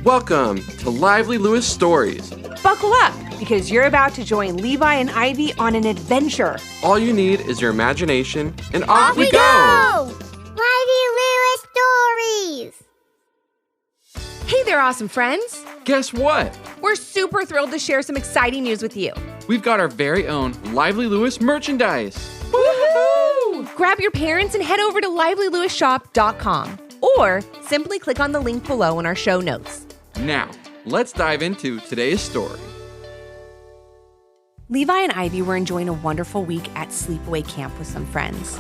Welcome to Lively Lewis Stories. Buckle up, because you're about to join Levi and Ivy on an adventure. All you need is your imagination, and off we go! Lively Lewis Stories! Hey there, awesome friends. Guess what? We're super thrilled to share some exciting news with you. We've got our very own Lively Lewis merchandise. Woohoo! Grab your parents and head over to livelylewisshop.com or simply click on the link below in our show notes. Now, let's dive into today's story. Levi and Ivy were enjoying a wonderful week at sleepaway camp with some friends.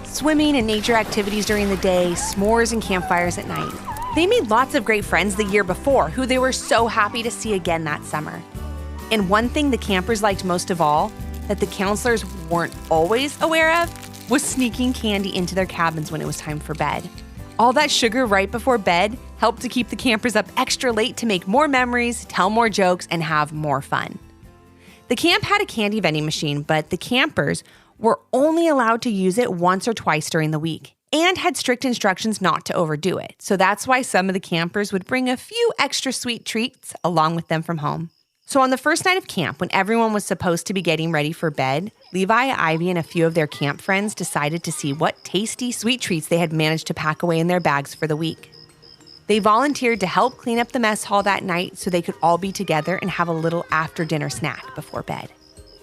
Swimming and nature activities during the day, s'mores and campfires at night. They made lots of great friends the year before who they were so happy to see again that summer. And one thing the campers liked most of all, that the counselors weren't always aware of, was sneaking candy into their cabins when it was time for bed. All that sugar right before bed helped to keep the campers up extra late to make more memories, tell more jokes, and have more fun. The camp had a candy vending machine, but the campers were only allowed to use it once or twice during the week and had strict instructions not to overdo it. So that's why some of the campers would bring a few extra sweet treats along with them from home. So on the first night of camp, when everyone was supposed to be getting ready for bed, Levi, Ivy, and a few of their camp friends decided to see what tasty sweet treats they had managed to pack away in their bags for the week. They volunteered to help clean up the mess hall that night so they could all be together and have a little after-dinner snack before bed.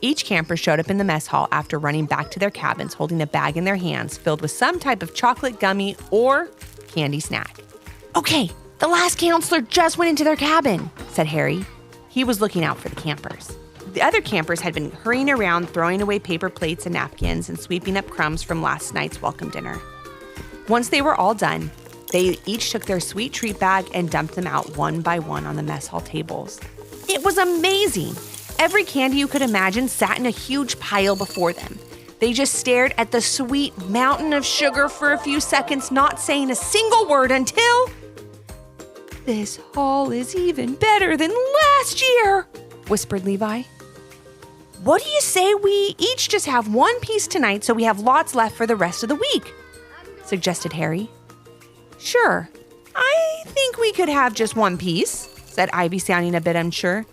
Each camper showed up in the mess hall after running back to their cabins holding a bag in their hands filled with some type of chocolate gummy or candy snack. "Okay, the last counselor just went into their cabin," said Harry. He was looking out for the campers. The other campers had been hurrying around, throwing away paper plates and napkins and sweeping up crumbs from last night's welcome dinner. Once they were all done, they each took their sweet treat bag and dumped them out one by one on the mess hall tables. It was amazing. Every candy you could imagine sat in a huge pile before them. They just stared at the sweet mountain of sugar for a few seconds, not saying a single word until... "This haul is even better than last year," whispered Levi. "What do you say we each just have one piece tonight so we have lots left for the rest of the week?" suggested Harry. "Sure, I think we could have just one piece," said Ivy, sounding a bit unsure.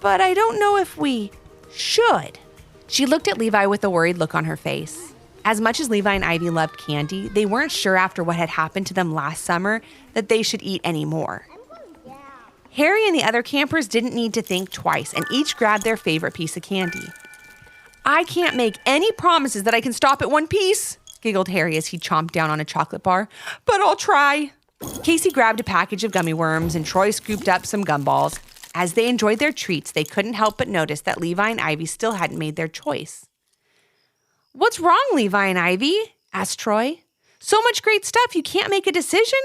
"But I don't know if we should." She looked at Levi with a worried look on her face. As much as Levi and Ivy loved candy, they weren't sure after what had happened to them last summer that they should eat any more. Harry and the other campers didn't need to think twice and each grabbed their favorite piece of candy. "I can't make any promises that I can stop at one piece," giggled Harry as he chomped down on a chocolate bar, "but I'll try." Casey grabbed a package of gummy worms and Troy scooped up some gumballs. As they enjoyed their treats, they couldn't help but notice that Levi and Ivy still hadn't made their choice. "What's wrong, Levi and Ivy?" asked Troy. "So much great stuff, you can't make a decision?"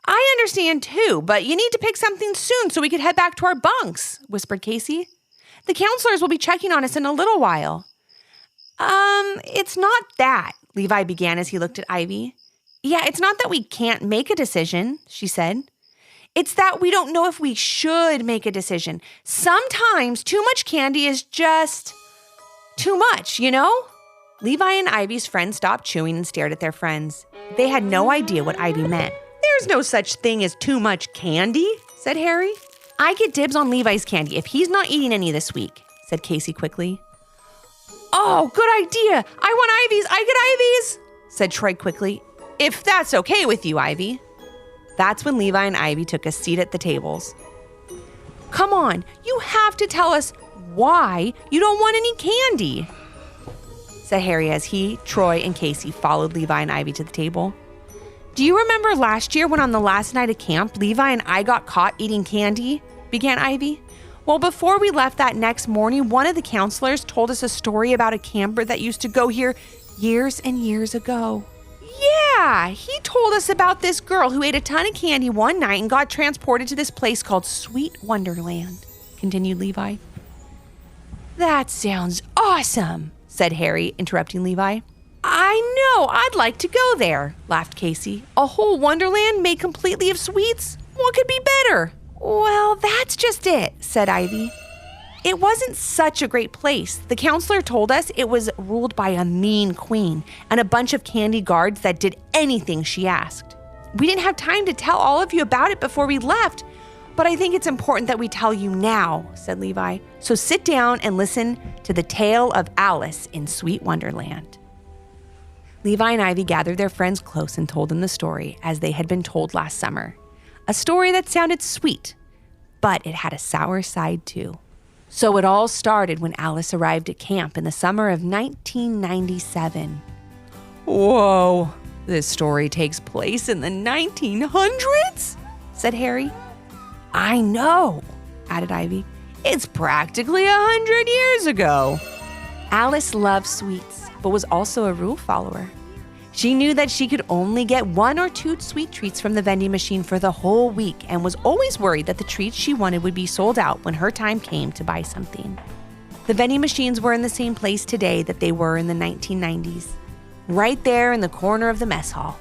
"I understand too, but you need to pick something soon so we could head back to our bunks," whispered Casey. "The counselors will be checking on us in a little while." It's not that," Levi began as he looked at Ivy. "Yeah, it's not that we can't make a decision," she said. "It's that we don't know if we should make a decision. Sometimes too much candy is just too much, you know?" Levi and Ivy's friends stopped chewing and stared at their friends. They had no idea what Ivy meant. "There's no such thing as too much candy," said Harry. "I get dibs on Levi's candy if he's not eating any this week," said Casey quickly. "Oh, good idea. I want Ivy's. I get Ivy's," said Troy quickly. "If that's okay with you, Ivy." That's when Levi and Ivy took a seat at the tables. "Come on, you have to tell us why you don't want any candy," said Harry as he, Troy, and Casey followed Levi and Ivy to the table. "Do you remember last year when on the last night of camp, Levi and I got caught eating candy?" began Ivy. "Well, before we left that next morning, one of the counselors told us a story about a camper that used to go here years and years ago." "Yeah, he told us about this girl who ate a ton of candy one night and got transported to this place called Sweet Wonderland," continued Levi. "That sounds awesome," said Harry, interrupting Levi. "I know, I'd like to go there," laughed Casey. "A whole wonderland made completely of sweets? What could be better?" "Well, that's just it," said Ivy. "It wasn't such a great place. The counselor told us it was ruled by a mean queen and a bunch of candy guards that did anything she asked. We didn't have time to tell all of you about it before we left. But I think it's important that we tell you now, said Levi. So sit down and listen to the tale of Alice in Sweet Wonderland. Levi and Ivy gathered their friends close and told them the story as they had been told last summer. A story that sounded sweet, but it had a sour side too. So it all started when Alice arrived at camp in the summer of 1997. Whoa, this story takes place in the 1900s, said Harry. I know, added Ivy. It's practically 100 years ago. Alice loved sweets, but was also a rule follower. She knew that she could only get 1 or 2 sweet treats from the vending machine for the whole week and was always worried that the treats she wanted would be sold out when her time came to buy something. The vending machines were in the same place today that they were in the 1990s, right there in the corner of the mess hall.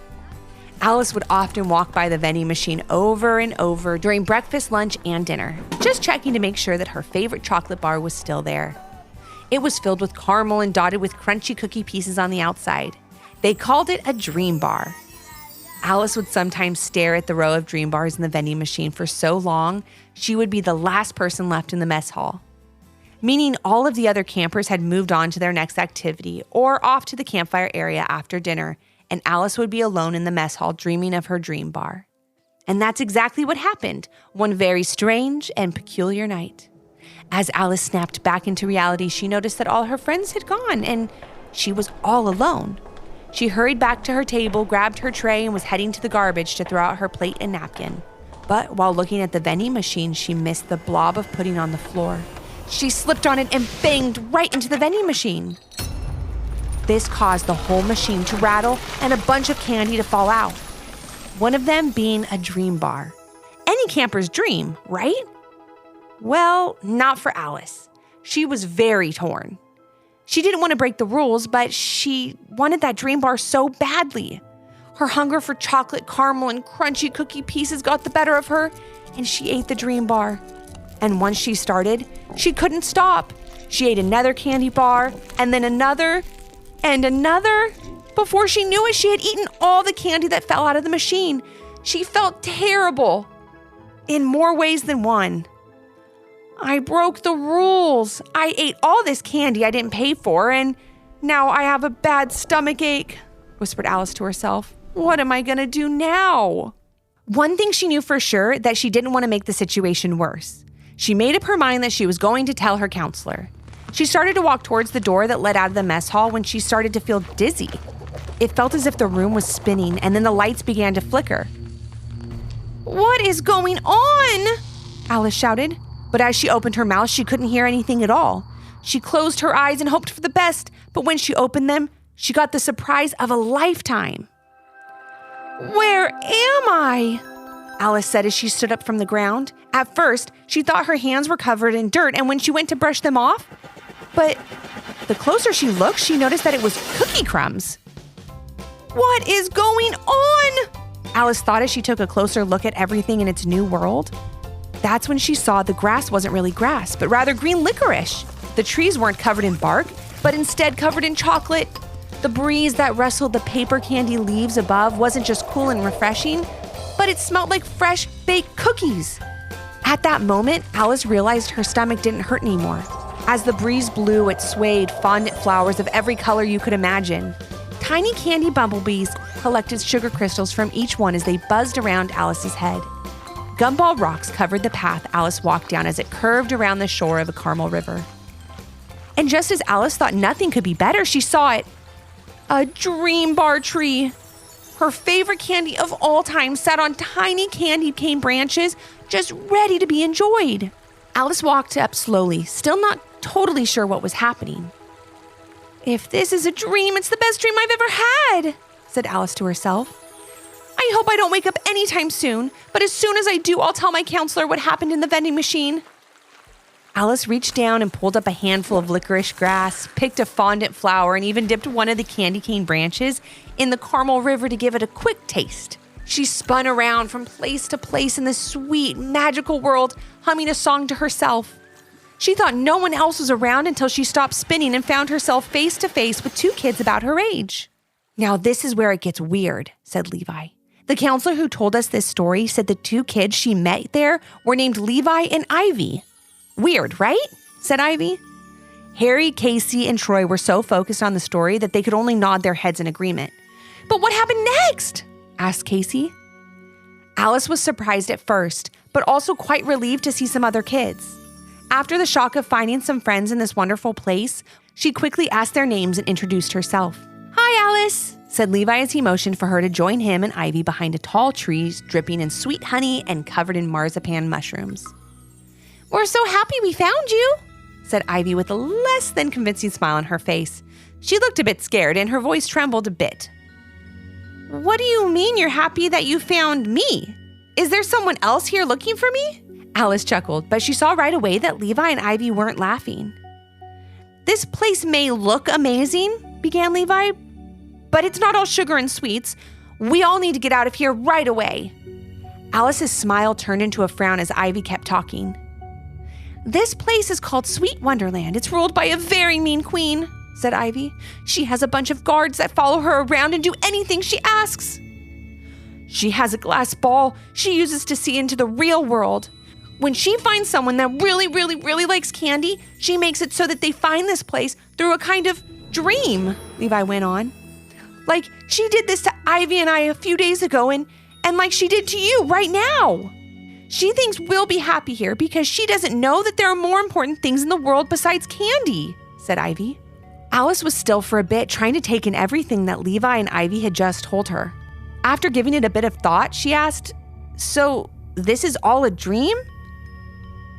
Alice would often walk by the vending machine over and over during breakfast, lunch, and dinner, just checking to make sure that her favorite chocolate bar was still there. It was filled with caramel and dotted with crunchy cookie pieces on the outside. They called it a dream bar. Alice would sometimes stare at the row of dream bars in the vending machine for so long, she would be the last person left in the mess hall, meaning all of the other campers had moved on to their next activity or off to the campfire area after dinner, and Alice would be alone in the mess hall dreaming of her dream bar. And that's exactly what happened one very strange and peculiar night. As Alice snapped back into reality, she noticed that all her friends had gone and she was all alone. She hurried back to her table, grabbed her tray, and was heading to the garbage to throw out her plate and napkin. But while looking at the vending machine, she missed the blob of pudding on the floor. She slipped on it and banged right into the vending machine. This caused the whole machine to rattle and a bunch of candy to fall out. One of them being a dream bar. Any camper's dream, right? Well, not for Alice. She was very torn. She didn't want to break the rules, but she wanted that dream bar so badly. Her hunger for chocolate, caramel, and crunchy cookie pieces got the better of her, and she ate the dream bar. And once she started, she couldn't stop. She ate another candy bar, and then another, and another. Before she knew it, she had eaten all the candy that fell out of the machine. She felt terrible in more ways than one. I broke the rules. I ate all this candy I didn't pay for, and now I have a bad stomach ache, whispered Alice to herself. What am I going to do now? One thing she knew for sure, that she didn't want to make the situation worse. She made up her mind that she was going to tell her counselor. She started to walk towards the door that led out of the mess hall when she started to feel dizzy. It felt as if the room was spinning, and then the lights began to flicker. What is going on? Alice shouted. But as she opened her mouth, she couldn't hear anything at all. She closed her eyes and hoped for the best, but when she opened them, she got the surprise of a lifetime. Where am I? Alice said as she stood up from the ground. At first, she thought her hands were covered in dirt, and when she went to brush them off, but the closer she looked, she noticed that it was cookie crumbs. What is going on? Alice thought as she took a closer look at everything in its new world. That's when she saw the grass wasn't really grass, but rather green licorice. The trees weren't covered in bark, but instead covered in chocolate. The breeze that rustled the paper candy leaves above wasn't just cool and refreshing, but it smelled like fresh baked cookies. At that moment, Alice realized her stomach didn't hurt anymore. As the breeze blew, it swayed fondant flowers of every color you could imagine. Tiny candy bumblebees collected sugar crystals from each one as they buzzed around Alice's head. Gumball rocks covered the path Alice walked down as it curved around the shore of a caramel river. And just as Alice thought nothing could be better, she saw it. A dream bar tree. Her favorite candy of all time sat on tiny candy cane branches, just ready to be enjoyed. Alice walked up slowly, still not totally sure what was happening. If this is a dream, it's the best dream I've ever had, said Alice to herself. I hope I don't wake up anytime soon, but as soon as I do, I'll tell my counselor what happened in the vending machine. Alice reached down and pulled up a handful of licorice grass, picked a fondant flower, and even dipped one of the candy cane branches in the caramel river to give it a quick taste. She spun around from place to place in the sweet, magical world, humming a song to herself. She thought no one else was around until she stopped spinning and found herself face to face with 2 kids about her age. Now this is where it gets weird, said Levi. The counselor who told us this story said the two kids she met there were named Levi and Ivy. Weird, right? Said Ivy. Harry, Casey, and Troy were so focused on the story that they could only nod their heads in agreement. But what happened next? Asked Casey. Alice was surprised at first, but also quite relieved to see some other kids. After the shock of finding some friends in this wonderful place, she quickly asked their names and introduced herself. "Hi, Alice," said Levi as he motioned for her to join him and Ivy behind a tall tree dripping in sweet honey and covered in marzipan mushrooms. "We're so happy we found you," said Ivy with a less than convincing smile on her face. She looked a bit scared and her voice trembled a bit. "What do you mean you're happy that you found me? Is there someone else here looking for me?" Alice chuckled, but she saw right away that Levi and Ivy weren't laughing. "This place may look amazing," began Levi, "but it's not all sugar and sweets. We all need to get out of here right away." Alice's smile turned into a frown as Ivy kept talking. "This place is called Sweet Wonderland. It's ruled by a very mean queen," said Ivy. "She has a bunch of guards that follow her around and do anything she asks. She has a glass ball she uses to see into the real world. When she finds someone that really likes candy, she makes it so that they find this place through a kind of dream," Levi went on. "Like she did this to Ivy and I a few days ago and like she did to you right now. She thinks we'll be happy here because she doesn't know that there are more important things in the world besides candy," said Ivy. Alice was still for a bit, trying to take in everything that Levi and Ivy had just told her. After giving it a bit of thought, she asked, "So this is all a dream?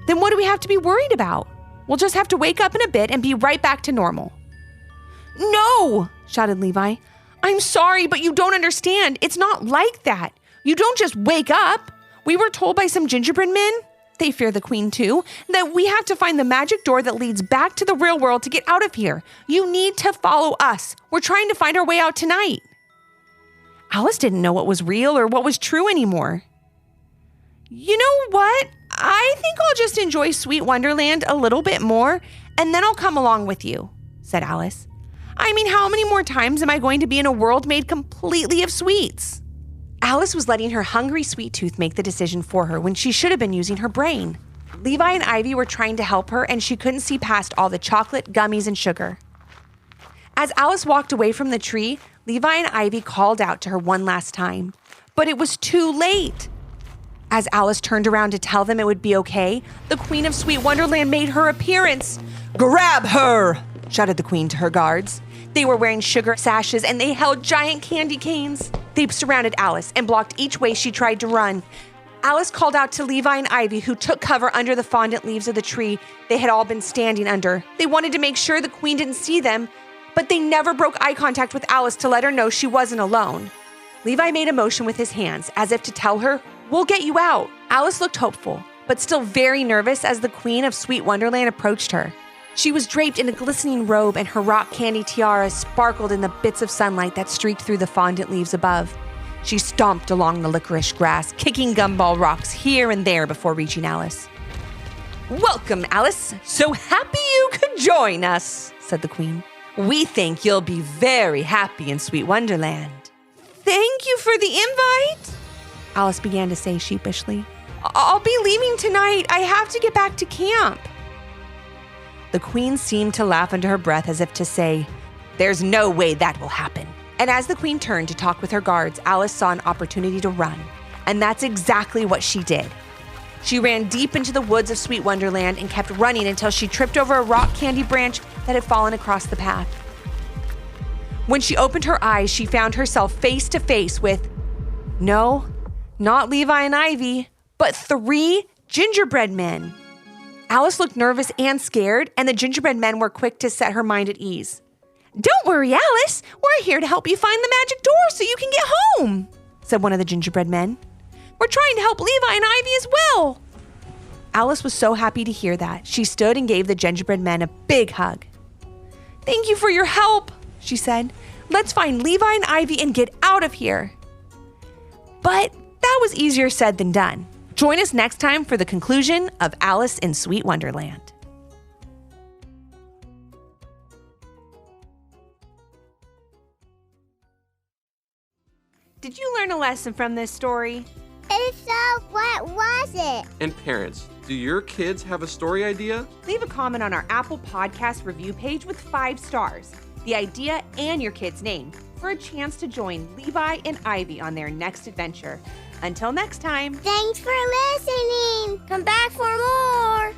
Then what do we have to be worried about? We'll just have to wake up in a bit and be right back to normal." "No!" shouted Levi. "I'm sorry, but you don't understand. It's not like that. You don't just wake up. We were told by some gingerbread men, they fear the queen too, that we have to find the magic door that leads back to the real world to get out of here. You need to follow us. We're trying to find our way out tonight." Alice didn't know what was real or what was true anymore. "You know what? I think I'll just enjoy Sweet Wonderland a little bit more, and then I'll come along with you," said Alice. "I mean, how many more times am I going to be in a world made completely of sweets?" Alice was letting her hungry sweet tooth make the decision for her when she should have been using her brain. Levi and Ivy were trying to help her, and she couldn't see past all the chocolate, gummies, and sugar. As Alice walked away from the tree, Levi and Ivy called out to her one last time, but it was too late. As Alice turned around to tell them it would be okay, the Queen of Sweet Wonderland made her appearance. "Grab her!" shouted the Queen to her guards. They were wearing sugar sashes and they held giant candy canes. They surrounded Alice and blocked each way she tried to run. Alice called out to Levi and Ivy, who took cover under the fondant leaves of the tree they had all been standing under. They wanted to make sure the Queen didn't see them, but they never broke eye contact with Alice to let her know she wasn't alone. Levi made a motion with his hands, as if to tell her, "We'll get you out." Alice looked hopeful, but still very nervous as the Queen of Sweet Wonderland approached her. She was draped in a glistening robe and her rock candy tiara sparkled in the bits of sunlight that streaked through the fondant leaves above. She stomped along the licorice grass, kicking gumball rocks here and there before reaching Alice. "Welcome, Alice. So happy you could join us," said the Queen. "We think you'll be very happy in Sweet Wonderland." "Thank you for the invite," Alice began to say sheepishly. "I'll be leaving tonight. I have to get back to camp." The Queen seemed to laugh under her breath as if to say, "There's no way that will happen." And as the Queen turned to talk with her guards, Alice saw an opportunity to run. And that's exactly what she did. She ran deep into the woods of Sweet Wonderland and kept running until she tripped over a rock candy branch that had fallen across the path. When she opened her eyes, she found herself face to face with, no, not Levi and Ivy, but 3 gingerbread men. Alice looked nervous and scared, and the gingerbread men were quick to set her mind at ease. "Don't worry, Alice. We're here to help you find the magic door so you can get home," said one of the gingerbread men. "We're trying to help Levi and Ivy as well." Alice was so happy to hear that. She stood and gave the gingerbread men a big hug. "Thank you for your help," she said. "Let's find Levi and Ivy and get out of here." But that was easier said than done. Join us next time for the conclusion of Alice in Sweet Wonderland. Did you learn a lesson from this story? If so, what was it? And parents, do your kids have a story idea? Leave a comment on our Apple Podcast review page with 5 stars, the idea, and your kid's name for a chance to join Levi and Ivy on their next adventure. Until next time. Thanks for listening. Come back for more.